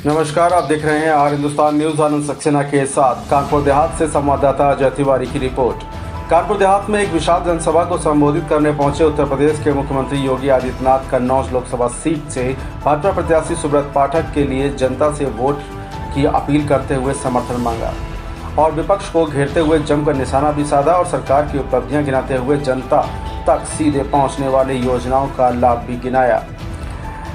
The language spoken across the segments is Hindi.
नमस्कार, आप देख रहे हैं आर हिंदुस्तान न्यूज। आनंद सक्सेना के साथ कानपुर देहात से संवाददाता अजय तिवारी की रिपोर्ट। कानपुर देहात में एक विशाल जनसभा को संबोधित करने पहुंचे उत्तर प्रदेश के मुख्यमंत्री योगी आदित्यनाथ कन्नौज लोकसभा सीट से भाजपा प्रत्याशी सुब्रत पाठक के लिए जनता से वोट की अपील करते हुए समर्थन मांगा और विपक्ष को घेरते हुए जमकर निशाना भी साधा और सरकार की उपलब्धियां गिनाते हुए जनता तक सीधे पहुंचने वाली योजनाओं का लाभ भी गिनाया।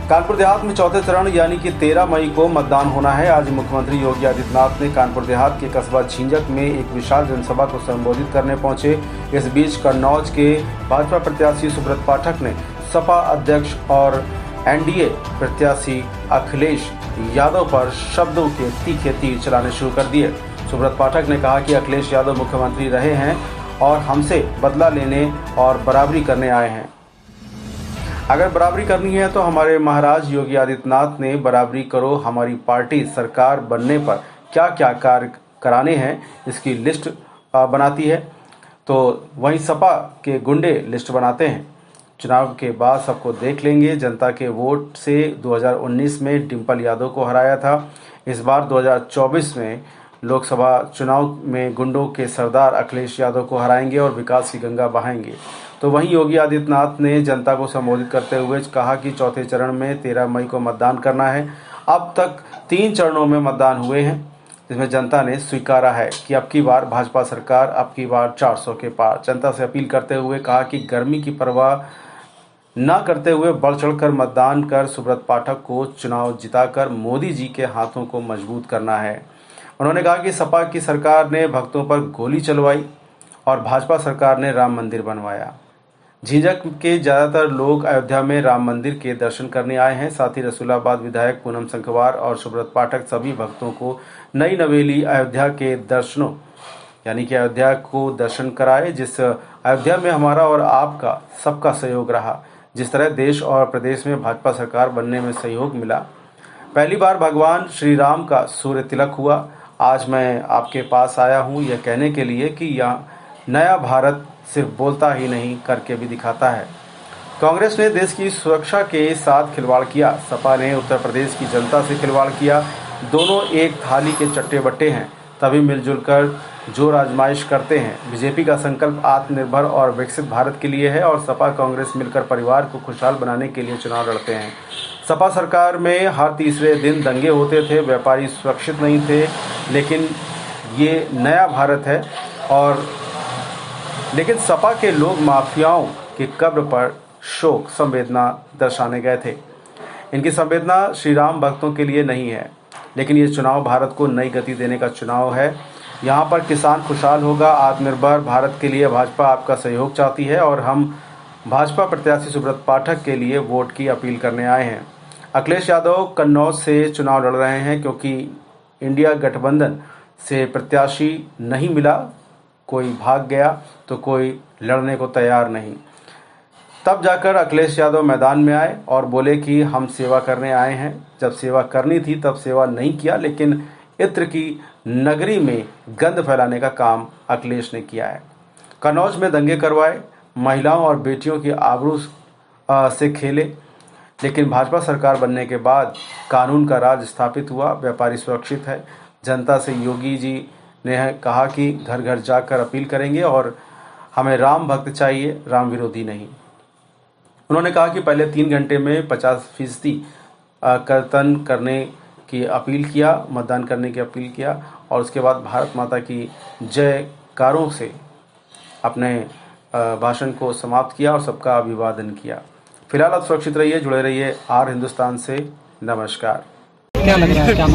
कानपुर देहात में चौथे चरण यानी कि 13 मई को मतदान होना है। आज मुख्यमंत्री योगी आदित्यनाथ ने कानपुर देहात के कस्बा झिंझक में एक विशाल जनसभा को संबोधित करने पहुंचे। इस बीच कन्नौज के भाजपा प्रत्याशी सुब्रत पाठक ने सपा अध्यक्ष और एनडीए प्रत्याशी अखिलेश यादव पर शब्दों के तीखे तीर चलाने शुरू कर दिए। सुब्रत पाठक ने कहा कि अखिलेश यादव मुख्यमंत्री रहे हैं और हमसे बदला लेने और बराबरी करने आए हैं। अगर बराबरी करनी है तो हमारे महाराज योगी आदित्यनाथ ने बराबरी करो, हमारी पार्टी सरकार बनने पर क्या क्या कार्य कराने हैं इसकी लिस्ट बनाती है, तो वहीं सपा के गुंडे लिस्ट बनाते हैं। चुनाव के बाद सबको देख लेंगे। जनता के वोट से 2019 में डिम्पल यादव को हराया था। इस बार 2024 में लोकसभा चुनाव में गुंडों के सरदार अखिलेश यादव को हराएंगे और विकास की गंगा बहाएंगे। तो वहीं योगी आदित्यनाथ ने जनता को संबोधित करते हुए कहा कि चौथे चरण में 13 मई को मतदान करना है। अब तक 3 चरणों में मतदान हुए हैं, जिसमें जनता ने स्वीकारा है कि अब की बार भाजपा सरकार, अब की बार 400 के पार। जनता से अपील करते हुए कहा कि गर्मी की परवाह न करते हुए बढ़ चढ़कर मतदान कर सुब्रत पाठक को चुनाव जिताकर मोदी जी के हाथों को मजबूत करना है। उन्होंने कहा कि सपा की सरकार ने भक्तों पर गोली चलवाई और भाजपा सरकार ने राम मंदिर बनवाया। झिंझक के ज्यादातर लोग अयोध्या में राम मंदिर के दर्शन करने आए हैं। साथ ही रसूलाबाद विधायक पूनम संखवार और सुब्रत पाठक सभी भक्तों को नई नवेली अयोध्या के दर्शनों यानी कि अयोध्या को दर्शन कराए, जिस अयोध्या में हमारा और आपका सबका सहयोग रहा। जिस तरह देश और प्रदेश में भाजपा सरकार बनने में सहयोग मिला। पहली बार भगवान श्री राम का सूर्य तिलक हुआ। आज मैं आपके पास आया हूँ यह कहने के लिए कि यह नया भारत सिर्फ बोलता ही नहीं करके भी दिखाता है। कांग्रेस ने देश की सुरक्षा के साथ खिलवाड़ किया, सपा ने उत्तर प्रदेश की जनता से खिलवाड़ किया। दोनों एक थाली के चट्टे बट्टे हैं, तभी मिलजुल कर जोर आजमाइश करते हैं। बीजेपी का संकल्प आत्मनिर्भर और विकसित भारत के लिए है और सपा कांग्रेस मिलकर परिवार को खुशहाल बनाने के लिए चुनाव लड़ते हैं। सपा सरकार में हर तीसरे दिन दंगे होते थे, व्यापारी सुरक्षित नहीं थे, लेकिन ये नया भारत है। और लेकिन सपा के लोग माफियाओं के कब्र पर शोक संवेदना दर्शाने गए थे। इनकी संवेदना श्री राम भक्तों के लिए नहीं है, लेकिन ये चुनाव भारत को नई गति देने का चुनाव है। यहाँ पर किसान खुशहाल होगा। आत्मनिर्भर भारत के लिए भाजपा आपका सहयोग चाहती है और हम भाजपा प्रत्याशी सुब्रत पाठक के लिए वोट की अपील करने आए हैं। अखिलेश यादव कन्नौज से चुनाव लड़ रहे हैं क्योंकि इंडिया गठबंधन से प्रत्याशी नहीं मिला। कोई भाग गया तो कोई लड़ने को तैयार नहीं। तब जाकर अखिलेश यादव मैदान में आए और बोले कि हम सेवा करने आए हैं। जब सेवा करनी थी तब सेवा नहीं किया, लेकिन इत्र की नगरी में गंध फैलाने का काम अखिलेश ने किया है। कन्नौज में दंगे करवाए, महिलाओं और बेटियों की आबरू से खेले, लेकिन भाजपा सरकार बनने के बाद कानून का राज स्थापित हुआ, व्यापारी सुरक्षित है। जनता से योगी जी ने कहा कि घर घर जाकर अपील करेंगे और हमें राम भक्त चाहिए, राम विरोधी नहीं। उन्होंने कहा कि पहले 3 घंटे में 50% कीर्तन करने की अपील किया, मतदान करने की अपील किया और उसके बाद भारत माता की जयकारों से अपने भाषण को समाप्त किया और सबका अभिवादन किया। फिलहाल आप सुरक्षित रहिए, जुड़े रहिए आर हिंदुस्तान से। नमस्कार। क्या लग रहा है, क्या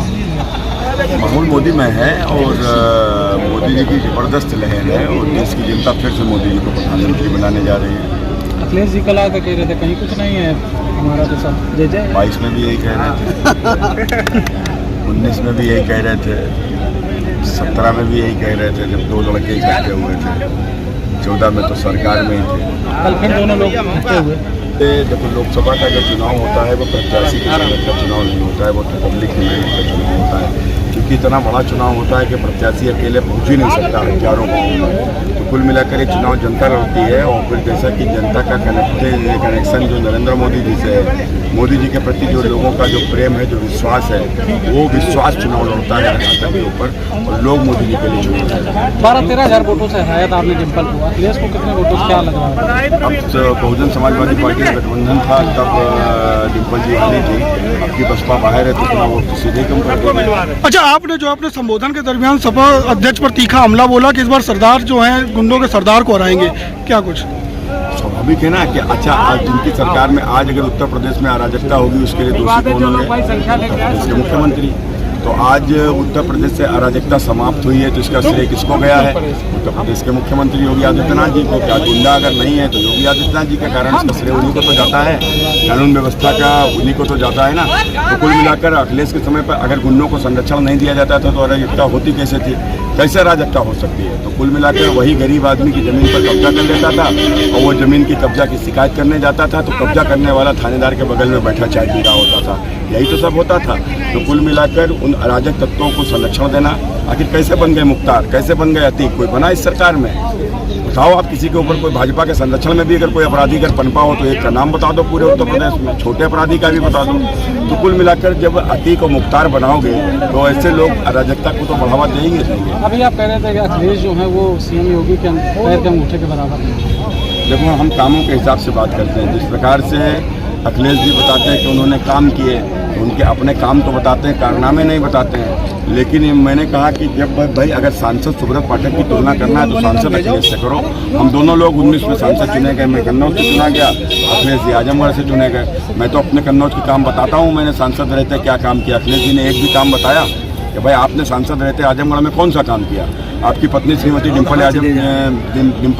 माहौल मोदी में है और मोदी जी की जबरदस्त लहर है और देश की जनता फिर से मोदी जी को प्रधानमंत्री बनाने जा रही है। अखिलेश जी कल आकर कह रहे थे कहीं कुछ नहीं है हमारा तो सब जय जय। 22 में भी यही कह रहे थे, 19 में भी यही कह रहे थे, 17 में भी यही कह रहे थे जब 2 लड़के इकट्ठे हुए थे। 14 में तो सरकार में ही थे। कल फिर दोनों लोग इकट्ठे हुए। देखो, लोकसभा का जो चुनाव होता है वो प्रत्याशी के चुनाव का चुनाव नहीं होता है, वो तो पब्लिक के चुनाव होता है। क्योंकि क्योंकि इतना बड़ा चुनाव होता है कि प्रत्याशी अकेले पहुंच ही नहीं सकता हजारों गाँव में। तो कुल मिलाकर ये चुनाव जनता लड़ती है और फिर जैसा कि जनता का कनेक्शन जो नरेंद्र मोदी जी से है, मोदी जी के प्रति जो लोगों का जो प्रेम है, जो विश्वास है, वो विश्वास चुनाव लड़ता है जनता के ऊपर और लोग मोदी जी के लिए चुन रहे हैं। 12-13 हज़ार वोटों से हराया था आपने डिम्पल को, अखिलेश को कितने वोटों से क्या लग रहा है? अब तो बहुजन समाजवादी पार्टी का गठबंधन था, तब डिम्पल जी हारी थी। अब की बसपा बाहर है तो चुनाव वोट तो सीधे कम कर देंगे। अच्छा, आपने जो अपने संबोधन के दरमियान सपा अध्यक्ष पर तीखा हमला बोला कि इस बार सरदार जो हैं गुंडों के सरदार को हराएंगे, क्या कुछ स्वाभाविक है ना कि अच्छा आज जिनकी सरकार में आज अगर उत्तर प्रदेश में अराजकता होगी उसके लिए दोषी कौन होंगे? उत्तर प्रदेश के मुख्यमंत्री। तो आज उत्तर प्रदेश से अराजकता समाप्त हुई है तो इसका श्रेय किसको गया है? उत्तर प्रदेश के मुख्यमंत्री योगी आदित्यनाथ जी को। क्या गुंडा अगर नहीं है तो योगी आदित्यनाथ जी के कारण इसका श्रेय उन्हीं को तो जाता है, कानून व्यवस्था का उन्हीं को तो जाता है ना। तो कुल मिलाकर अखिलेश के समय पर अगर गुंडों को संरक्षण नहीं दिया जाता था तो अराजकता होती कैसे थी, कैसे अराजकता हो सकती है? तो कुल मिलाकर वही गरीब आदमी की जमीन पर कब्जा कर लेता था और वो जमीन की कब्जा की शिकायत करने जाता था तो कब्जा करने वाला थानेदार के बगल में बैठा चाय पी रहा होता था। यही तो सब होता था। तो कुल मिलाकर उन अराजक तत्वों को संरक्षण देना, आखिर कैसे बन गए मुख्तार, कैसे बन गए अतीक, कोई बना इस सरकार में? बताओ आप किसी के ऊपर कोई भाजपा के संरक्षण में भी अगर कोई अपराधी अगर पनपा हो तो एक का नाम बता दो पूरे उत्तर प्रदेश में, छोटे अपराधी का भी बता दो। तो कुल मिलाकर जब अतीक और मुख्तार बनाओगे तो ऐसे लोग अराजकता को तो बढ़ावा देंगे। अभी आप कह रहे थे कि अखिलेश जो है वो सीएम योगी के पैर के अंगूठे के बराबर है। देखो, हम कामों के हिसाब से बात करते हैं। जिस प्रकार से अखिलेश जी बताते हैं कि उन्होंने काम किए, उनके अपने काम तो बताते हैं, कारनामे नहीं बताते हैं। लेकिन मैंने कहा कि जब भाई अगर सांसद सुब्रत पाठक की तुलना करना है तो सांसद अखिलेश से करो। हम दोनों लोग 19 में सांसद चुने गए, मैं कन्नौज से चुना गया, अखिलेश जी आजमगढ़ से चुने गए। मैं तो अपने कन्नौज के काम बताता हूँ, मैंने सांसद रहते क्या काम किया। अखिलेश जी ने एक भी काम बताया कि भाई आपने सांसद रहते आजमगढ़ में कौन सा काम किया? आपकी पत्नी श्रीमती डिम्पल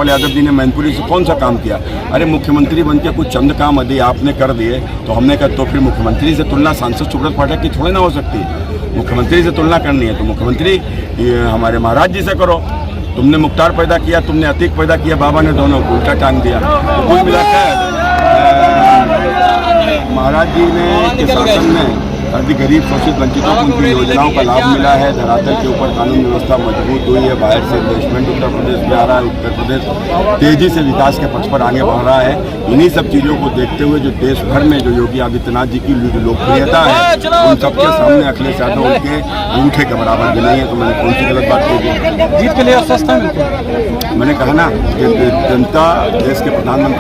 यादव जी ने मैनपुरी से कौन सा काम किया? अरे मुख्यमंत्री बनके कुछ चंद काम यदि आपने कर दिए तो हमने कहा तो फिर मुख्यमंत्री से तुलना सांसद सुब्रत पाठक की थोड़ी ना हो सकती। मुख्यमंत्री से तुलना करनी है तो मुख्यमंत्री हमारे महाराज जी से करो। तुमने मुख्तार पैदा किया, तुमने अतीक पैदा किया, बाबा ने दोनों को उल्टा टांग दिया। तो कुल मिलाकर महाराज जी ने के शासन में अभी गरीब शोषित वंचितों को उनकी योजनाओं का लाभ मिला है। धरातल के ऊपर कानून व्यवस्था मजबूत हुई है। बाहर से इन्वेस्टमेंट उत्तर प्रदेश में आ रहा है। उत्तर प्रदेश तेजी से विकास के पथ पर आगे बढ़ रहा है। इन्हीं सब चीज़ों को देखते हुए जो देश भर में जो योगी आदित्यनाथ जी की जो लोकप्रियता है उन सबके सामने अखिलेश यादव उनके अंगूठे के बराबर भी नहीं है। तो मैंने कौन सी गलत बात की? जीत के लिए स्वस्थ है। मैंने कहा ना कि जनता देश के प्रधानमंत्री